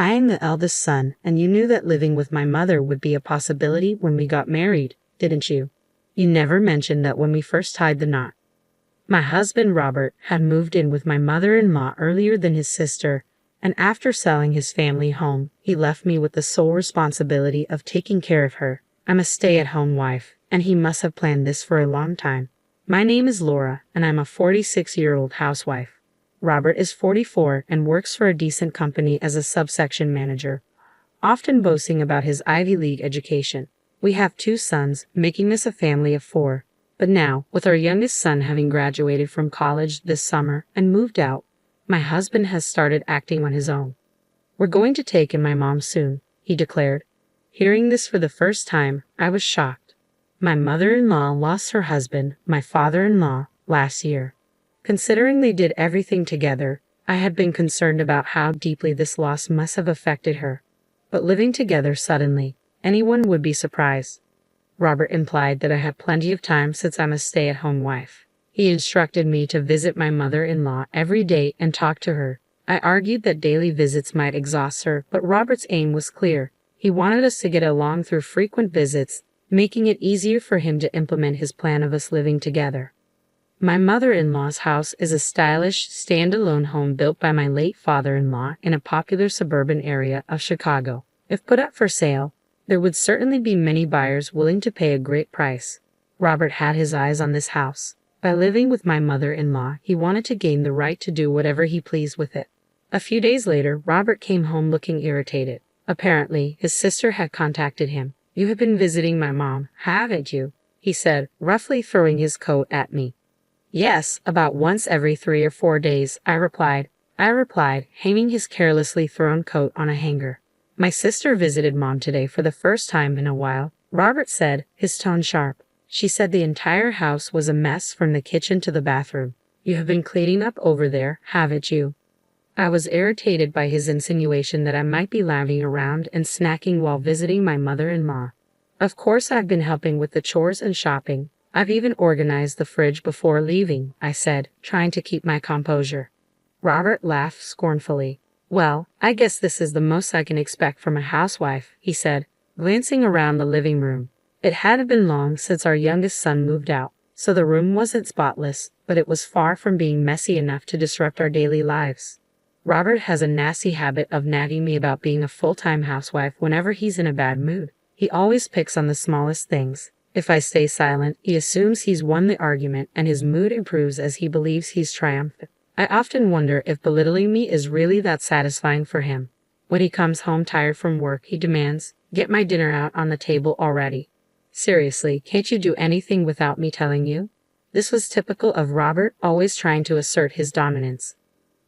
I am the eldest son, and you knew that living with my mother would be a possibility when we got married, didn't you? You never mentioned that when we first tied the knot. My husband Robert had moved in with my mother-in-law earlier than his sister, and after selling his family home, he left me with the sole responsibility of taking care of her. I'm a stay-at-home wife, and he must have planned this for a long time. My name is Laura, and I'm a 46-year-old housewife. Robert is 44 and works for a decent company as a subsection manager, often boasting about his Ivy League education. We have 2 sons, making this a family of 4. But now, with our youngest son having graduated from college this summer and moved out, my husband has started acting on his own. We're going to take in my mom soon, he declared. Hearing this for the first time, I was shocked. My mother-in-law lost her husband, my father-in-law, last year. Considering they did everything together, I had been concerned about how deeply this loss must have affected her. But living together suddenly, anyone would be surprised. Robert implied that I had plenty of time since I'm a stay-at-home wife. He instructed me to visit my mother-in-law every day and talk to her. I argued that daily visits might exhaust her, but Robert's aim was clear. He wanted us to get along through frequent visits, making it easier for him to implement his plan of us living together. My mother-in-law's house is a stylish, standalone home built by my late father-in-law in a popular suburban area of Chicago. If put up for sale, there would certainly be many buyers willing to pay a great price. Robert had his eyes on this house. By living with my mother-in-law, he wanted to gain the right to do whatever he pleased with it. A few days later, Robert came home looking irritated. Apparently, his sister had contacted him. "You have been visiting my mom, haven't you?" he said, roughly throwing his coat at me. "Yes, about once every 3 or 4 days, I replied, hanging his carelessly thrown coat on a hanger. "My sister visited Mom today for the first time in a while," Robert said, his tone sharp. "She said the entire house was a mess from the kitchen to the bathroom. You have been cleaning up over there, haven't you?" I was irritated by his insinuation that I might be lounging around and snacking while visiting my mother-in-law. "Of course I've been helping with the chores and shopping. I've even organized the fridge before leaving," I said, trying to keep my composure. Robert laughed scornfully. "Well, I guess this is the most I can expect from a housewife," he said, glancing around the living room. It hadn't been long since our youngest son moved out, so the room wasn't spotless, but it was far from being messy enough to disrupt our daily lives. Robert has a nasty habit of nagging me about being a full-time housewife whenever he's in a bad mood. He always picks on the smallest things. If I stay silent, he assumes he's won the argument and his mood improves as he believes he's triumphant. I often wonder if belittling me is really that satisfying for him. When he comes home tired from work, he demands, "Get my dinner out on the table already." Seriously, can't you do anything without me telling you? This was typical of Robert, always trying to assert his dominance.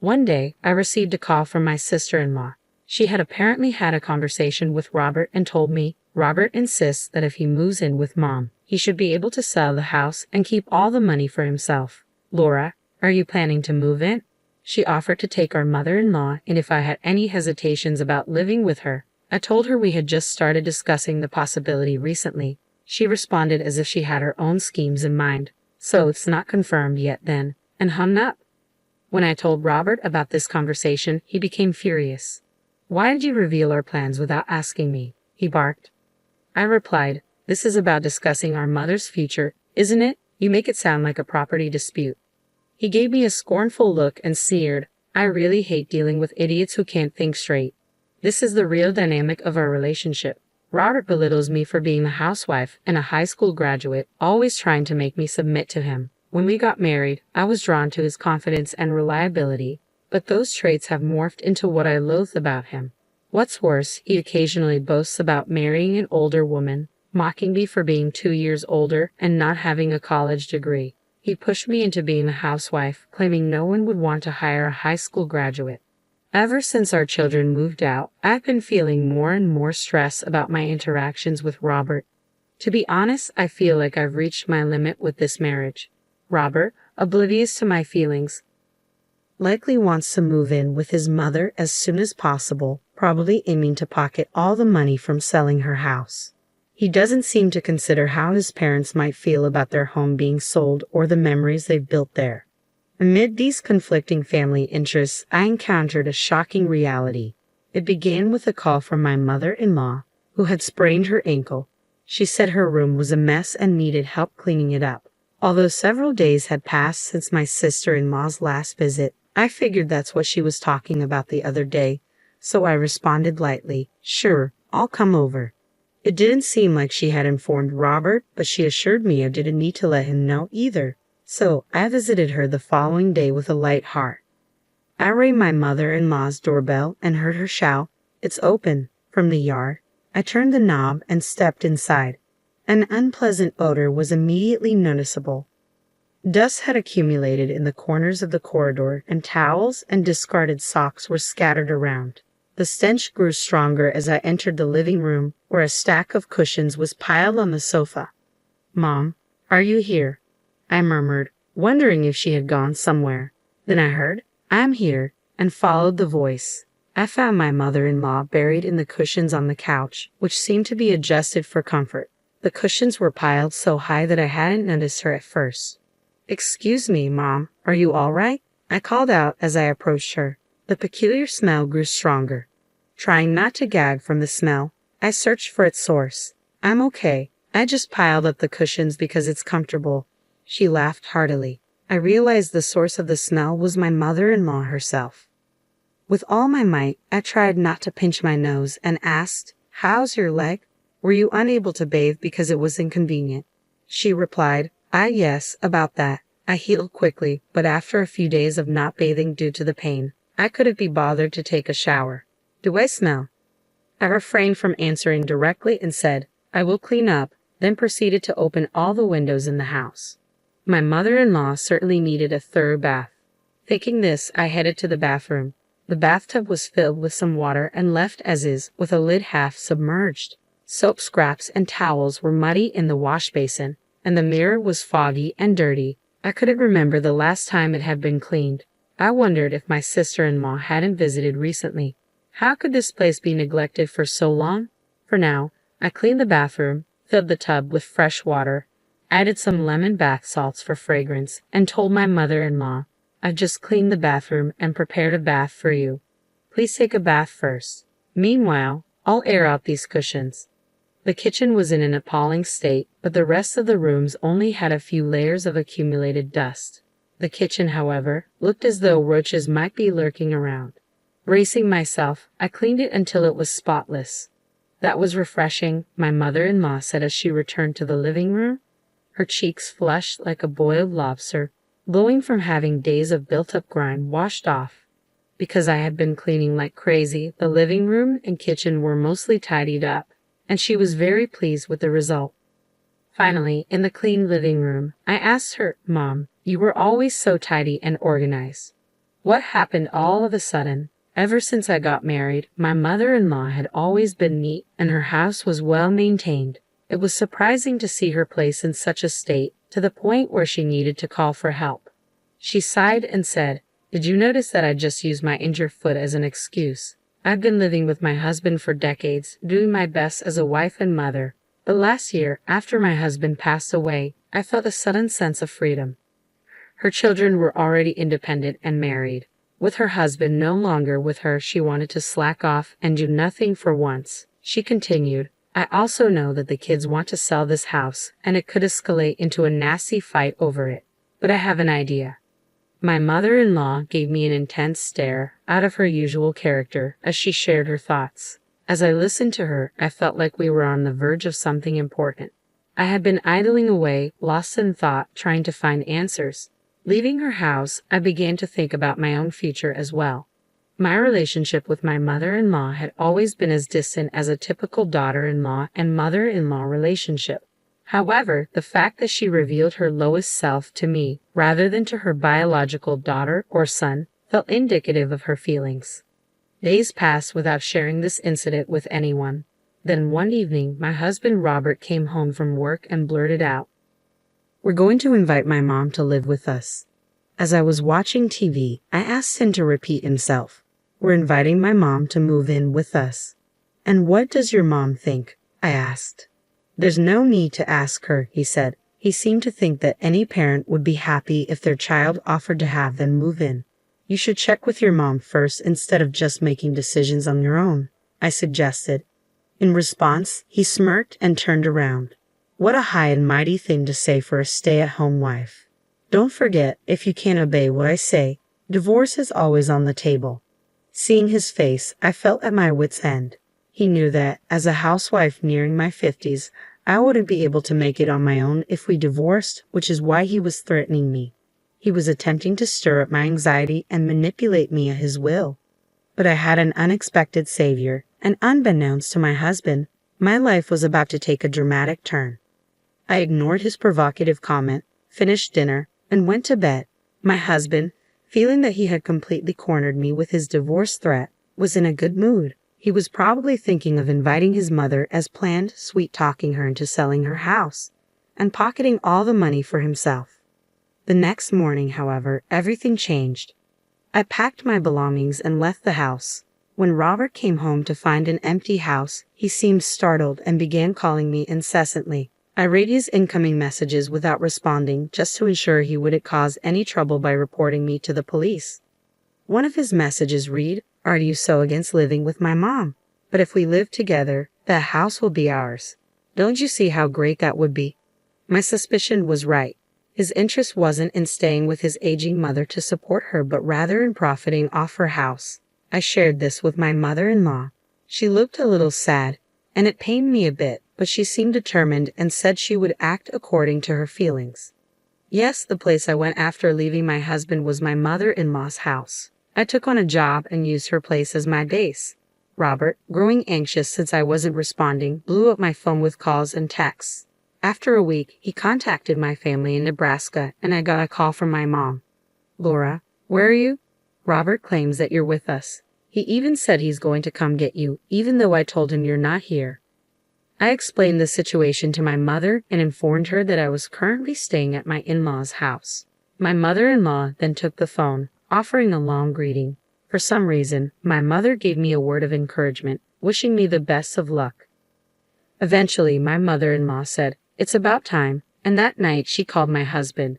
One day, I received a call from my sister-in-law. She had apparently had a conversation with Robert and told me, "Robert insists that if he moves in with Mom, he should be able to sell the house and keep all the money for himself." "Laura, are you planning to move in?" She offered to take our mother-in-law, and if I had any hesitations about living with her, I told her we had just started discussing the possibility recently. She responded as if she had her own schemes in mind. "So it's not confirmed yet then," and hung up. When I told Robert about this conversation, he became furious. "Why did you reveal our plans without asking me?" he barked. I replied, "This is about discussing our mother's future, isn't it? You make it sound like a property dispute." He gave me a scornful look and sneered, "I really hate dealing with idiots who can't think straight. This is the real dynamic of our relationship. Robert belittles me for being a housewife and a high school graduate, always trying to make me submit to him. When we got married, I was drawn to his confidence and reliability, but those traits have morphed into what I loathe about him. What's worse, he occasionally boasts about marrying an older woman, mocking me for being 2 years older and not having a college degree. He pushed me into being a housewife, claiming no one would want to hire a high school graduate. Ever since our children moved out, I've been feeling more and more stress about my interactions with Robert. To be honest, I feel like I've reached my limit with this marriage. Robert, oblivious to my feelings, likely wants to move in with his mother as soon as possible, probably aiming to pocket all the money from selling her house. He doesn't seem to consider how his parents might feel about their home being sold or the memories they've built there. Amid these conflicting family interests, I encountered a shocking reality. It began with a call from my mother-in-law, who had sprained her ankle. She said her room was a mess and needed help cleaning it up. Although several days had passed since my sister-in-law's last visit, I figured that's what she was talking about the other day, so I responded lightly, "Sure, I'll come over." It didn't seem like she had informed Robert, but she assured me I didn't need to let him know either. So I visited her the following day with a light heart. I rang my mother-in-law's doorbell and heard her shout, "It's open," from the yard. I turned the knob and stepped inside. An unpleasant odor was immediately noticeable. Dust had accumulated in the corners of the corridor, and towels and discarded socks were scattered around. The stench grew stronger as I entered the living room, where a stack of cushions was piled on the sofa. "Mom, are you here?" I murmured, wondering if she had gone somewhere. Then I heard, "I'm here," and followed the voice. I found my mother-in-law buried in the cushions on the couch, which seemed to be adjusted for comfort. The cushions were piled so high that I hadn't noticed her at first. "Excuse me, Mom, are you all right?" I called out as I approached her. The peculiar smell grew stronger. Trying not to gag from the smell, I searched for its source. "I'm okay. I just piled up the cushions because it's comfortable." She laughed heartily. I realized the source of the smell was my mother-in-law herself. With all my might, I tried not to pinch my nose and asked, "How's your leg? Were you unable to bathe because it was inconvenient?" She replied, Yes, about that. I healed quickly, but after a few days of not bathing due to the pain, I couldn't be bothered to take a shower." "Do I smell?" I refrained from answering directly and said, "I will clean up," then proceeded to open all the windows in the house. My mother-in-law certainly needed a thorough bath. Thinking this, I headed to the bathroom. The bathtub was filled with some water and left as is, with a lid half submerged. Soap scraps and towels were muddy in the wash basin, and the mirror was foggy and dirty. I couldn't remember the last time it had been cleaned. I wondered if my sister-in-law hadn't visited recently. How could this place be neglected for so long? For now, I cleaned the bathroom, filled the tub with fresh water, added some lemon bath salts for fragrance, and told my mother-in-law, "I've just cleaned the bathroom and prepared a bath for you. Please take a bath first. Meanwhile, I'll air out these cushions." The kitchen was in an appalling state, but the rest of the rooms only had a few layers of accumulated dust. The kitchen, however, looked as though roaches might be lurking around. Bracing myself, I cleaned it until it was spotless. "That was refreshing," my mother-in-law said as she returned to the living room, her cheeks flushed like a boiled lobster, glowing from having days of built-up grime washed off. Because I had been cleaning like crazy, the living room and kitchen were mostly tidied up, and she was very pleased with the result. Finally, in the clean living room, I asked her, "Mom, you were always so tidy and organized. What happened all of a sudden?" Ever since I got married, my mother-in-law had always been neat and her house was well maintained. It was surprising to see her place in such a state, to the point where she needed to call for help. She sighed and said, "Did you notice that I just used my injured foot as an excuse? I've been living with my husband for decades, doing my best as a wife and mother. But last year, after my husband passed away, I felt a sudden sense of freedom." Her children were already independent and married. With her husband no longer with her, she wanted to slack off and do nothing for once. She continued, "I also know that the kids want to sell this house, and it could escalate into a nasty fight over it. But I have an idea." My mother-in-law gave me an intense stare, out of her usual character, as she shared her thoughts. As I listened to her, I felt like we were on the verge of something important. I had been idling away, lost in thought, trying to find answers. Leaving her house, I began to think about my own future as well. My relationship with my mother-in-law had always been as distant as a typical daughter-in-law and mother-in-law relationship. However, the fact that she revealed her lowest self to me, rather than to her biological daughter or son, felt indicative of her feelings. Days passed without sharing this incident with anyone. Then one evening, my husband Robert came home from work and blurted out, "We're going to invite my mom to live with us." As I was watching TV, I asked him to repeat himself. "We're inviting my mom to move in with us." "And what does your mom think?" I asked. "There's no need to ask her," he said. He seemed to think that any parent would be happy if their child offered to have them move in. You should check with your mom first instead of just making decisions on your own, I suggested. In response, he smirked and turned around. What a high and mighty thing to say for a stay-at-home wife. Don't forget, if you can't obey what I say, divorce is always on the table. Seeing his face, I felt at my wit's end. He knew that, as a housewife nearing my 50s, I wouldn't be able to make it on my own if we divorced, which is why he was threatening me. He was attempting to stir up my anxiety and manipulate me at his will. But I had an unexpected savior, and unbeknownst to my husband, my life was about to take a dramatic turn. I ignored his provocative comment, finished dinner, and went to bed. My husband, feeling that he had completely cornered me with his divorce threat, was in a good mood. He was probably thinking of inviting his mother as planned, sweet-talking her into selling her house, and pocketing all the money for himself. The next morning, however, everything changed. I packed my belongings and left the house. When Robert came home to find an empty house, he seemed startled and began calling me incessantly. I read his incoming messages without responding, just to ensure he wouldn't cause any trouble by reporting me to the police. One of his messages read, "Are you so against living with my mom? But if we live together, the house will be ours. Don't you see how great that would be?" My suspicion was right. His interest wasn't in staying with his aging mother to support her, but rather in profiting off her house. I shared this with my mother-in-law. She looked a little sad, and it pained me a bit, but she seemed determined and said she would act according to her feelings. Yes, the place I went after leaving my husband was my mother-in-law's house. I took on a job and used her place as my base. Robert, growing anxious since I wasn't responding, blew up my phone with calls and texts. After a week, he contacted my family in Nebraska, and I got a call from my mom. "Laura, where are you? Robert claims that you're with us. He even said he's going to come get you, even though I told him you're not here." I explained the situation to my mother and informed her that I was currently staying at my in-laws' house. My mother-in-law then took the phone, offering a long greeting. For some reason, my mother gave me a word of encouragement, wishing me the best of luck. Eventually, my mother-in-law said, "It's about time," and that night she called my husband.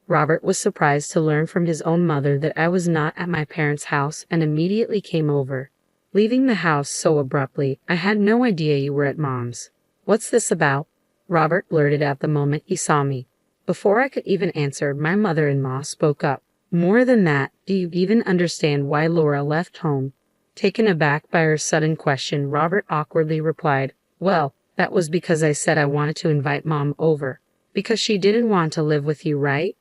Robert was surprised to learn from his own mother that I was not at my parents' house and immediately came over. Leaving the house so abruptly, "I had no idea you were at Mom's." "What's this about?" Robert blurted out the moment he saw me. Before I could even answer, my mother-in-law spoke up. "More than that, do you even understand why Laura left home?" Taken aback by her sudden question, Robert awkwardly replied, "Well, that was because I said I wanted to invite Mom over. Because she didn't want to live with you, right?"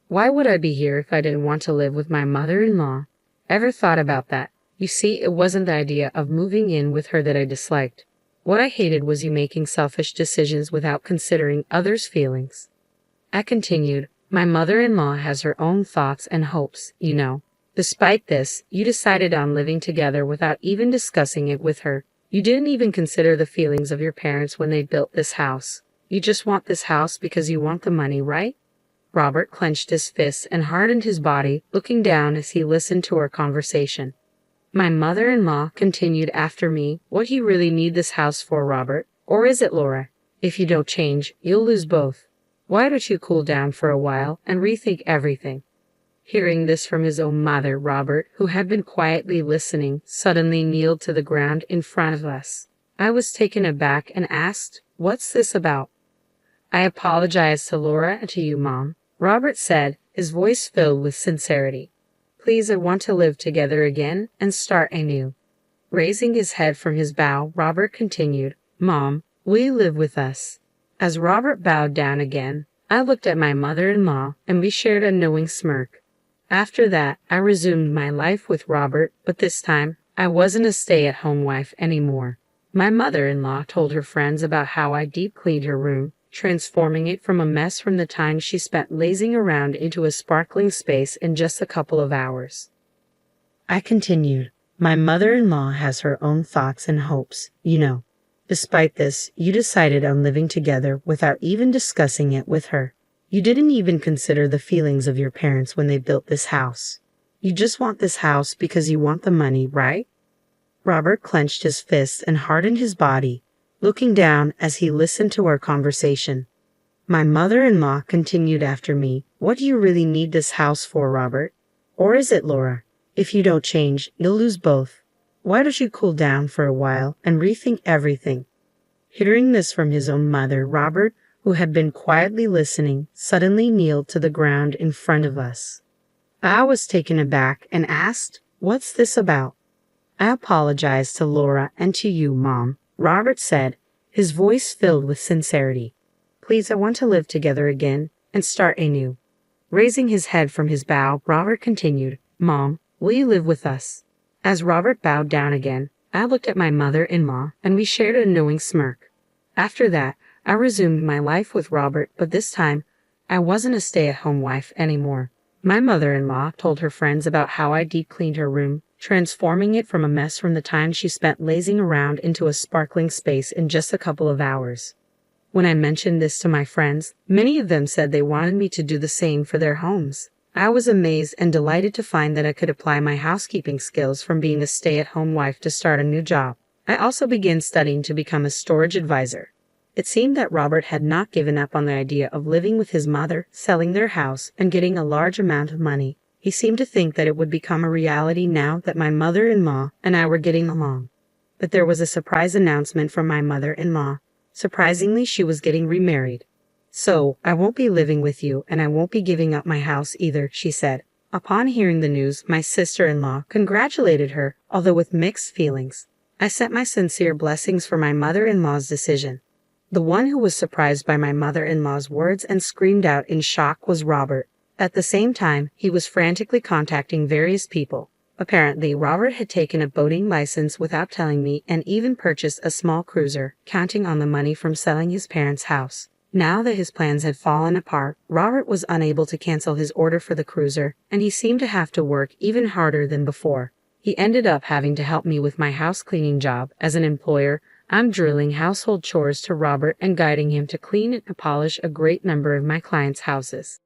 "Why would I be here if I didn't want to live with my mother-in-law?" "Ever thought about that? You see, it wasn't the idea of moving in with her that I disliked. What I hated was you making selfish decisions without considering others' feelings." I continued, "My mother-in-law has her own thoughts and hopes, you know. Despite this, you decided on living together without even discussing it with her. You didn't even consider the feelings of your parents when they built this house. You just want this house because you want the money, right?" Robert clenched his fists and hardened his body, looking down as he listened to our conversation. My mother-in-law continued after me, "What do you really need this house for, Robert? Or is it Laura? If you don't change, you'll lose both. Why don't you cool down for a while and rethink everything?" Hearing this from his own mother, Robert, who had been quietly listening, suddenly kneeled to the ground in front of us. I was taken aback and asked, "What's this about?" "I apologize to Laura and to you, Mom," Robert said, his voice filled with sincerity. "Please, I want to live together again and start anew." Raising his head from his bow, Robert continued, "Mom, will you live with us?" As Robert bowed down again, I looked at my mother-in-law and we shared a knowing smirk. After that, I resumed my life with Robert, but this time, I wasn't a stay-at-home wife anymore. My mother-in-law told her friends about how I deep-cleaned her room, transforming it from a mess from the time she spent lazing around into a sparkling space in just a couple of hours. I continued, "My mother-in-law has her own thoughts and hopes, you know. Despite this, you decided on living together without even discussing it with her. You didn't even consider the feelings of your parents when they built this house. You just want this house because you want the money, right?" Robert clenched his fists and hardened his body, looking down as he listened to our conversation. My mother-in-law continued after me, "What do you really need this house for, Robert? Or is it, Laura? If you don't change, you'll lose both. Why don't you cool down for a while and rethink everything? Hearing this from his own mother, Robert, who had been quietly listening, suddenly kneeled to the ground in front of us. I was taken aback and asked, "What's this about?" "I apologize to Laura and to you, Mom," Robert said, his voice filled with sincerity. "Please, I want to live together again and start anew." Raising his head from his bow, Robert continued, "Mom, will you live with us?" As Robert bowed down again, I looked at my mother-in-law and we shared a knowing smirk. After that, I resumed my life with Robert, but this time, I wasn't a stay-at-home wife anymore. My mother-in-law told her friends about how I deep-cleaned her room, transforming it from a mess from the time she spent lazing around into a sparkling space in just a couple of hours. When I mentioned this to my friends, many of them said they wanted me to do the same for their homes. I was amazed and delighted to find that I could apply my housekeeping skills from being a stay-at-home wife to start a new job. I also began studying to become a storage advisor. It seemed that Robert had not given up on the idea of living with his mother, selling their house, and getting a large amount of money. He seemed to think that it would become a reality now that my mother-in-law and I were getting along. But there was a surprise announcement from my mother-in-law. Surprisingly, she was getting remarried. "So, I won't be living with you, and I won't be giving up my house either," she said. Upon hearing the news, my sister-in-law congratulated her, although with mixed feelings. I sent my sincere blessings for my mother-in-law's decision. The one who was surprised by my mother-in-law's words and screamed out in shock was Robert. At the same time, he was frantically contacting various people. Apparently, Robert had taken a boating license without telling me and even purchased a small cruiser, counting on the money from selling his parents' house. Now that his plans had fallen apart, Robert was unable to cancel his order for the cruiser, and he seemed to have to work even harder than before. He ended up having to help me with my house cleaning job. As an employer, I'm drilling household chores to Robert and guiding him to clean and polish a great number of my clients' houses.